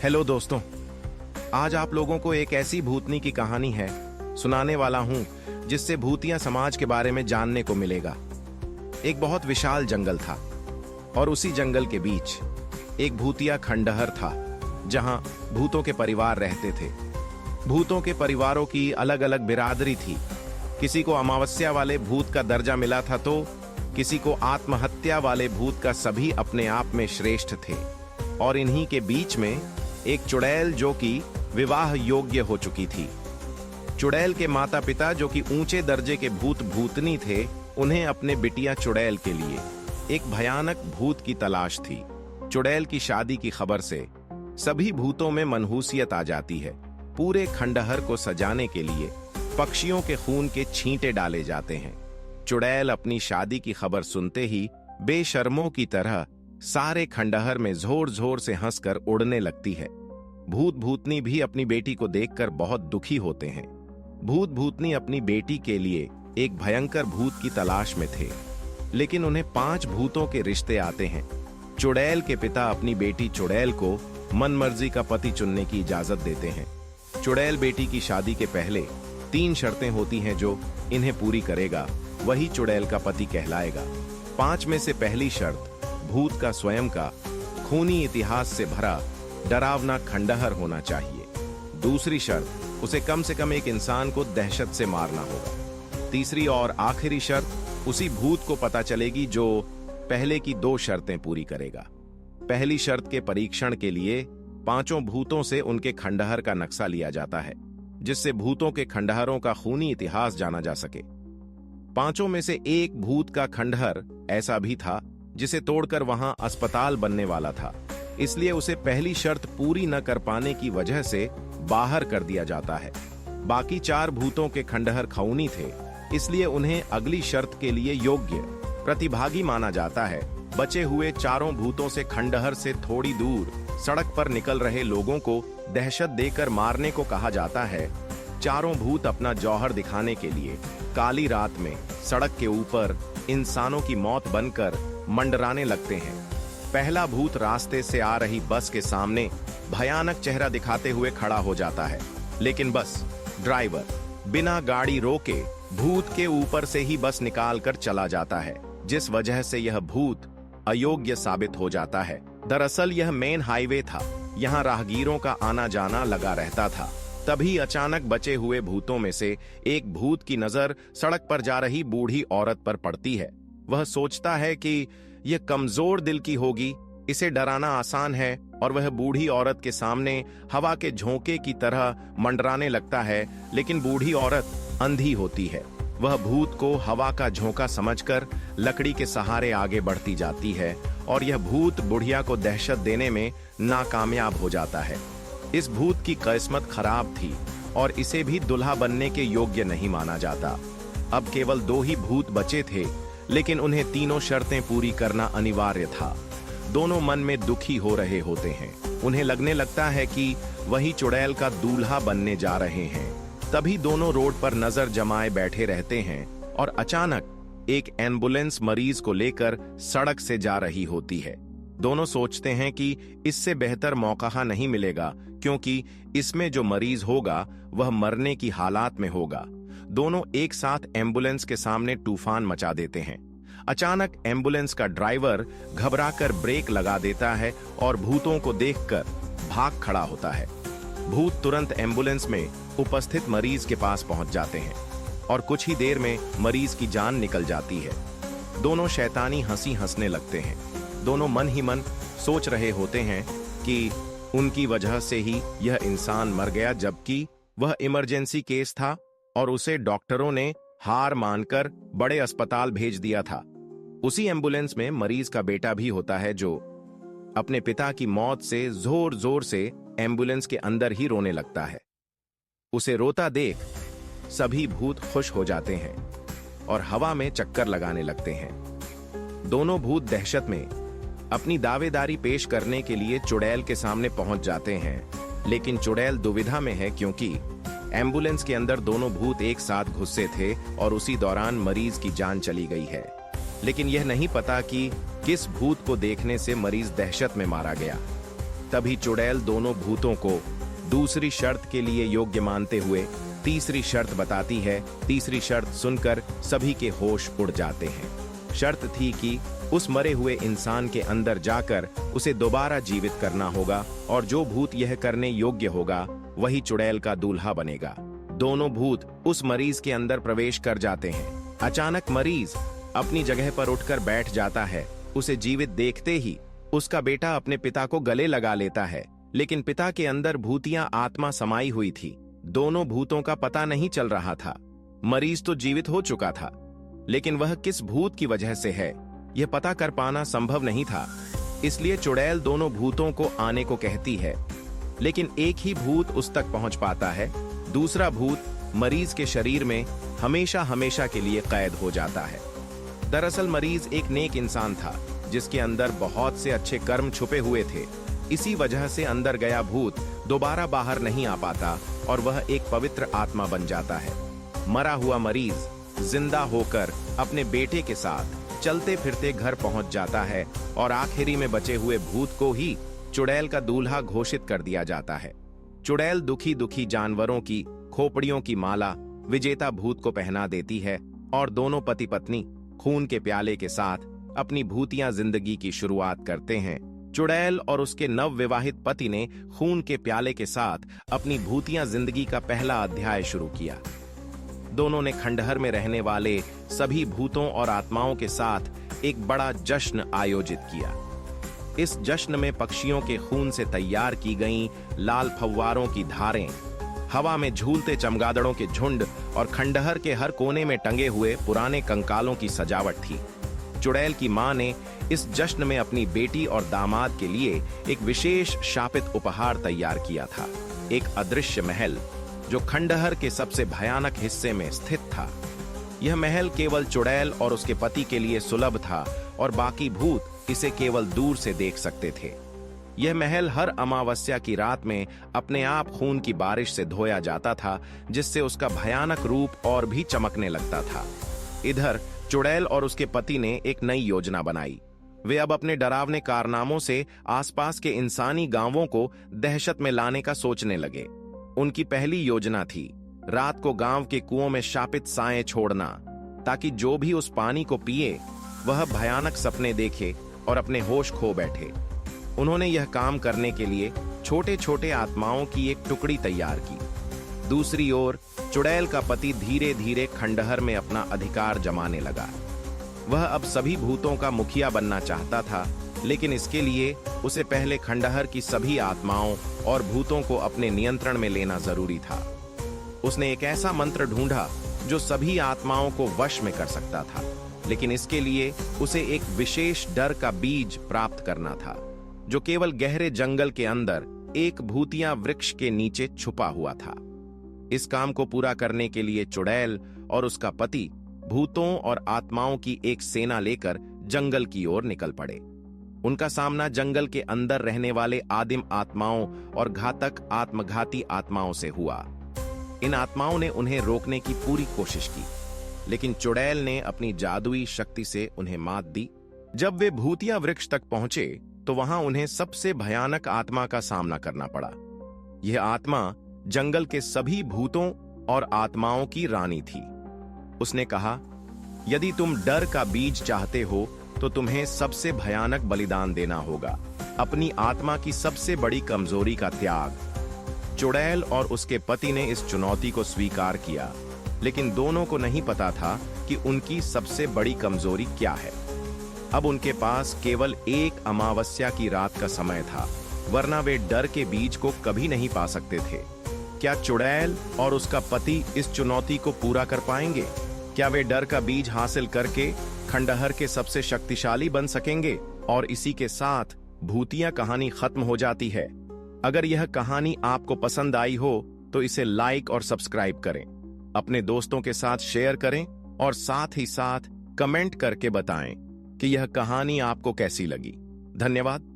Hello दोस्तों, आज आप लोगों को एक ऐसी भूतनी की कहानी है सुनाने वाला हूं जिससे भूतिया समाज के बारे में जानने को मिलेगा। एक बहुत विशाल जंगल था और उसी जंगल के बीच एक भूतिया खंडहर था जहां भूतों के परिवार रहते थे। भूतों के परिवारों की अलग अलग बिरादरी थी। किसी को अमावस्या वाले भूत का दर्जा मिला था तो किसी को आत्महत्या वाले भूत का। सभी अपने आप में श्रेष्ठ थे और इन्हीं के बीच में एक चुड़ैल जो कि विवाह योग्य हो चुकी थी। चुड़ैल के माता पिता जो कि ऊंचे दर्जे के भूत भूतनी थे, उन्हें अपने बिटिया चुड़ैल के लिए एक भयानक भूत की तलाश थी। चुड़ैल की शादी की खबर से सभी भूतों में मनहूसियत आ जाती है। पूरे खंडहर को सजाने के लिए पक्षियों के खून के छींटे डाले जाते हैं। चुड़ैल अपनी शादी की खबर सुनते ही बेशर्मों की तरह सारे खंडहर में जोर जोर से हंसकर उड़ने लगती है। भूत भूतनी भी अपनी बेटी को देखकर बहुत दुखी होते हैं। भूत भूतनी अपनी बेटी के लिए एक भयंकर भूत की तलाश में थे, लेकिन उन्हें 5 भूतों के रिश्ते आते हैं। चुड़ैल के पिता अपनी बेटी चुड़ैल को मनमर्जी का पति चुनने की इजाजत देते हैं। चुड़ैल बेटी की शादी के पहले 3 शर्तें होती हैं, जो इन्हें पूरी करेगा वही चुड़ैल का पति कहलाएगा। 5 में से पहली शर्त भूत का स्वयं का खूनी इतिहास से भरा डरावना खंडहर होना चाहिए। दूसरी शर्त, उसे कम से कम एक इंसान को दहशत से मारना होगा। तीसरी और आखिरी शर्त उसी भूत को पता चलेगी जो पहले की 2 शर्तें पूरी करेगा। पहली शर्त के परीक्षण के लिए 5 भूतों से उनके खंडहर का नक्शा लिया जाता है, जिससे भूतों के खंडहरों का खूनी इतिहास जाना जा सके। 5 में से एक भूत का खंडहर ऐसा भी था जिसे तोड़कर वहां अस्पताल बनने वाला था, इसलिए उसे पहली शर्त पूरी न कर पाने की वजह से बाहर कर दिया जाता है। बाकी 4 भूतों के खंडहर खूनी थे, इसलिए उन्हें अगली शर्त के लिए योग्य प्रतिभागी माना जाता है। बचे हुए 4 भूतों से खंडहर से थोड़ी दूर सड़क पर निकल रहे लोगों को दहशत देकर मारने को कहा जाता है। 4 भूत अपना जौहर दिखाने के लिए काली रात में सड़क के ऊपर इंसानों की मौत बनकर मंडराने लगते हैं। पहला भूत रास्ते से आ रही बस के सामने भयानक चेहरा दिखाते हुए खड़ा हो जाता है, लेकिन बस ड्राइवर बिना गाड़ी रोके भूत के ऊपर से ही बस निकाल कर चला जाता है, जिस वजह से यह भूत अयोग्य साबित हो जाता है। दरअसल यह मेन हाईवे था, यहाँ राहगीरों का आना जाना लगा रहता था। तभी अचानक बचे हुए भूतों में से एक भूत की नजर सड़क पर जा रही बूढ़ी औरत पर पड़ती है। वह सोचता है कि यह कमजोर दिल की होगी, इसे डराना आसान है, और वह बूढ़ी औरत के सामने हवा के झोंके की तरह मंडराने लगता है। लेकिन बूढ़ी औरत अंधी होती है। वह भूत को हवा का झोंका समझकर लकड़ी के सहारे आगे बढ़ती जाती है और यह भूत बुढ़िया को दहशत देने में नाकामयाब हो जाता है। इस भूत की किस्मत खराब थी और इसे भी दुल्हा बनने के योग्य नहीं माना जाता। अब केवल 2 ही भूत बचे थे, लेकिन उन्हें तीनों शर्तें पूरी करना अनिवार्य था। दोनों मन में दुखी हो रहे होते हैं। उन्हें लगने लगता है कि वही चुड़ैल का दूल्हा बनने जा रहे हैं। तभी दोनों रोड पर नजर जमाए बैठे रहते हैं और अचानक एक एम्बुलेंस मरीज को लेकर सड़क से जा रही होती है। दोनों सोचते हैं कि इससे बेहतर मौका नहीं मिलेगा, क्योंकि इसमें जो मरीज होगा वह मरने की हालात में होगा। दोनों एक साथ एम्बुलेंस के सामने तूफान मचा देते हैं। अचानक एम्बुलेंस का ड्राइवर घबराकर ब्रेक लगा देता है और भूतों को देखकर भाग खड़ा होता है। भूत तुरंत एम्बुलेंस में उपस्थित मरीज के पास पहुंच जाते हैं और कुछ ही देर में मरीज की जान निकल जाती है। दोनों शैतानी हंसी हंसने लगते हैं। दोनों मन ही मन सोच रहे होते हैं कि उनकी वजह से ही यह इंसान मर गया, जबकि वह इमरजेंसी केस था और उसे डॉक्टरों ने हार मानकर बड़े अस्पताल भेज दिया था। उसी एम्बुलेंस में मरीज का बेटा भी होता है, जो अपने पिता की मौत से जोर जोर से एम्बुलेंस के अंदर ही रोने लगता है। उसे रोता देख सभी भूत खुश हो जाते हैं और हवा में चक्कर लगाने लगते हैं। दोनों भूत दहशत में अपनी दावेदारी पेश करने के लिए चुड़ैल के सामने पहुंच जाते हैं, लेकिन चुड़ैल दुविधा में है, क्योंकि एम्बुलेंस के अंदर दोनों भूत एक साथ घुसे थे और उसी दौरान मरीज की जान चली गई है। लेकिन यह नहीं पता कि किस भूत को देखने से मरीज दहशत में मारा गया। तभी चुड़ैल दोनों भूतों को दूसरी शर्त के लिए योग्य मानते हुए तीसरी शर्त बताती है। तीसरी शर्त सुनकर सभी के होश उड़ जाते हैं। शर्त थी कि उस मरे हुए इंसान के अंदर जाकर उसे दोबारा जीवित करना होगा और जो भूत यह करने योग्य होगा वही चुड़ैल का दूल्हा बनेगा। दोनों भूत उस मरीज के अंदर प्रवेश कर जाते हैं। अचानक मरीज अपनी जगह पर उठकर बैठ जाता है। उसे जीवित देखते ही उसका बेटा अपने पिता को गले लगा लेता है, लेकिन पिता के अंदर भूतिया आत्मा समाई हुई थी। दोनों भूतों का पता नहीं चल रहा था। मरीज तो जीवित हो चुका था, लेकिन वह किस भूत की वजह से है यह पता कर पाना संभव नहीं था। इसलिए चुड़ैल दोनों भूतों को आने को कहती है, लेकिन एक ही भूत उस तक पहुंच पाता है। दूसरा भूत मरीज के शरीर में हमेशा हमेशा के लिए कैद हो जाता है। दरअसल मरीज एक नेक इंसान था जिसके अंदर बहुत से अच्छे कर्म छुपे हुए थे। इसी वजह से अंदर गया भूत दोबारा बाहर नहीं आ पाता और वह एक पवित्र आत्मा बन जाता है। मरा हुआ मरीज जिंदा होकर अपने बेटे के साथ चलते फिरते घर पहुंच जाता है और आखिरी में बचे हुए भूत को ही चुड़ैल का दूल्हा घोषित कर दिया जाता है। चुड़ैल दुखी दुखी जानवरों की खोपड़ियों की माला विजेता भूत को पहना देती है और दोनों पति पत्नी खून के प्याले के साथ अपनी भूतिया जिंदगी की शुरुआत करते हैं। चुड़ैल और उसके नवविवाहित पति ने खून के प्याले के साथ अपनी भूतिया जिंदगी का पहला अध्याय शुरू किया। दोनों ने खंडहर में रहने वाले सभी भूतों और आत्माओं के साथ एक बड़ा जश्न आयोजित किया। इस जश्न में पक्षियों के खून से तैयार की गईं लाल फव्वारों की धारें, हवा में झूलते चमगादड़ों के झुंड और खंडहर के हर कोने में टंगे हुए पुराने कंकालों की सजावट थी। चुड़ैल की मां ने इस जश्न में अपनी बेटी और दामाद के लिए एक विशेष शापित उपहार तैयार किया था, एक अदृश्य महल जो खंडहर के सबसे भयानक हिस्से में स्थित था। यह महल केवल चुड़ैल और उसके पति के लिए सुलभ था और बाकी भूत इसे केवल दूर से देख सकते थे। यह महल हर अमावस्या की रात में अपने आप खून की बारिश से धोया जाता था, जिससे उसका भयानक रूप और भी चमकने लगता था। इधर चुड़ैल और उसके पति ने एक नई योजना बनाई। वे अब अपने डरावने कारनामों से आसपास के इंसानी गांवों को दहशत में लाने का सोचने लगे। उनकी पहली योजना थी रात को गांव के कुओं में शापित साएं छोड़ना, ताकि जो भी उस पानी को पिए वह भयानक सपने देखे और अपने होश खो बैठे। उन्होंने यह काम करने के लिए छोटे छोटे आत्माओं की एक टुकड़ी तैयार की। दूसरी ओर चुड़ैल का पति धीरे धीरे खंडहर में अपना अधिकार जमाने लगा। वह अब सभी भूतों का मुखिया बनना चाहता था, लेकिन इसके लिए उसे पहले खंडहर की सभी आत्माओं और भूतों को अपने नियंत्रण में लेना जरूरी था। उसने एक ऐसा मंत्र ढूंढा जो सभी आत्माओं को वश में कर सकता था, लेकिन इसके लिए उसे एक विशेष डर का बीज प्राप्त करना था जो केवल गहरे जंगल के अंदर एक भूतिया वृक्ष के नीचे छुपा हुआ था। इस काम को पूरा करने के लिए चुड़ैल और उसका पति भूतों और आत्माओं की एक सेना लेकर जंगल की ओर निकल पड़े। उनका सामना जंगल के अंदर रहने वाले आदिम आत्माओं और घातक आत्मघाती आत्माओं से हुआ। इन आत्माओं ने उन्हें रोकने की पूरी कोशिश की, लेकिन चुड़ैल ने अपनी जादुई शक्ति से उन्हें मात दी। जब वे भूतिया वृक्ष तक पहुंचे तो वहां उन्हें सबसे भयानक आत्मा का सामना करना पड़ा। यह आत्मा जंगल के सभी भूतों और आत्माओं की रानी थी। उसने कहा, यदि तुम डर का बीज चाहते हो तो तुम्हें सबसे भयानक बलिदान देना होगा, अपनी आत्मा की सबसे बड़ी कमजोरी का त्याग। चुड़ैल और उसके पति ने इस चुनौती को स्वीकार किया, लेकिन दोनों को नहीं पता था कि उनकी सबसे बड़ी कमजोरी क्या है। अब उनके पास केवल एक अमावस्या की रात का समय था, वरना वे डर के बीज को कभी नहीं पा सकते थे। क्या चुड़ैल और उसका पति इस चुनौती को पूरा कर पाएंगे? क्या वे डर का बीज हासिल करके खंडहर के सबसे शक्तिशाली बन सकेंगे? और इसी के साथ भूतिया कहानी खत्म हो जाती है। अगर यह कहानी आपको पसंद आई हो तो इसे लाइक और सब्सक्राइब करें, अपने दोस्तों के साथ शेयर करें और साथ ही साथ कमेंट करके बताएं कि यह कहानी आपको कैसी लगी। धन्यवाद।